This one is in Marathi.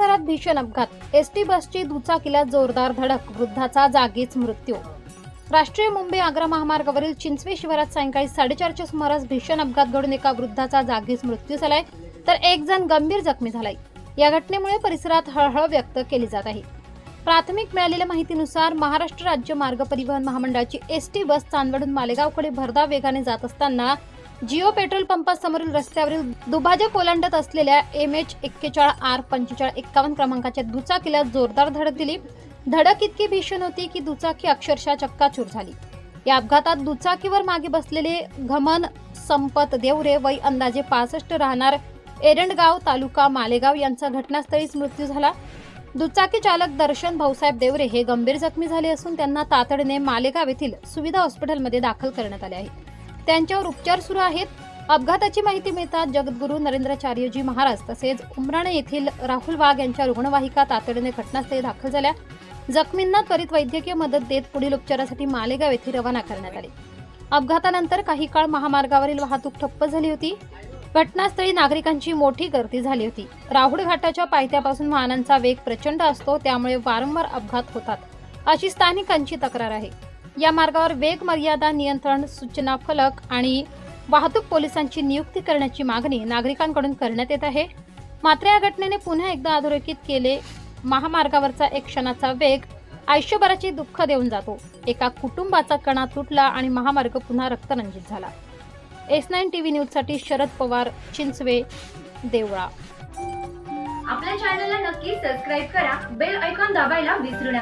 शहरात भीषण अपघात, एसटी बसची दुचाकीला जोरदार धडक, वृद्धाचा जागीच मृत्यू। राष्ट्रीय मुंबई आग्रा महामार्गावरील चिंचवे शिवारात सायंकाळी 4:30च्या सुमारास भीषण अपघात घडून एका वृद्धाचा जागीच मृत्यू झालाय, तर एक जण गंभीर जखमी झालाय। या घटनेमुळे परिसरात हळहळ व्यक्त केली जात आहे। प्राथमिक मिळालेल्या माहितीनुसार महाराष्ट्र राज्य मार्ग परिवहन महामंडळाची एसटी बस चांदवडून मालेगावकडे भरधाव वेगाने जात असताना जिओ पेट्रोल पंपासमोरील रस्त्यावरील दुभाजक ओलांडत असलेल्या MH41R4551 क्रमांकाच्या दुचाकीला जोरदार धडक दिली। धडक इतकी भीषण होती की दुचाकी अक्षरशः चक्काचूर झाली। या अपघातात दुचाकीवर मागे बसलेले घमन संपत देवरे वय अंदाजे 65 राहणार एरंडगाव तालुका मालेगाव यांचा घटनास्थळीच मृत्यू झाला। दुचाकी चालक दर्शन भाऊसाहेब देवरे हे गंभीर जखमी झाले असून त्यांना तातडीने मालेगाव येथील सुविधा हॉस्पिटलमध्ये दाखल करण्यात आले आहे। त्यांच्यावर उपचार सुरू आहेत। अपघाताची माहिती मिळताच जगद्गुरू नरेंद्राचार्यजी महाराज तसेच उमराणे येथील राहुल वाघ यांच्या रुग्णवाहिका तातडीने घटनास्थळी दाखल झाल्या। जखमींना त्वरित वैद्यकीय मदत देत पुढील उपचारासाठी मालेगाव येथे रवाना करण्यात आले। अपघातानंतर काही काळ महामार्गावरील वाहतूक ठप्प झाली होती। घटनास्थळी नागरिकांची मोठी गर्दी झाली होती। राहुळ घाटाच्या पायथ्यापासून वाहनांचा वेग प्रचंड असतो, त्यामुळे वारंवार अपघात होतात अशी स्थानिकांची तक्रार आहे। या मार्गावर वेग मर्यादा नियंत्रण सूचना फलक आणि वाहतूक पोलिसांची नियुक्ती करण्याची मागणी नागरिकांकडून करण्यात येत आहे। मात्र या घटनेने पुन्हा एकदा अधोरेखित केले महामार्गावरचा एक क्षणाचा वेग आयुष्यभराचे दुःख देऊन जातो। एका कुटुंबाचा कणा तुटला आणि महामार्ग पुन्हा रक्तरंजित झाला। S9 TV न्यूज साठी शरद पवार, चिंचवे, देवळा। आपल्या चॅनलला नक्की सबस्क्राइब करा, बेल आयकॉन दाबायला विसरू नका।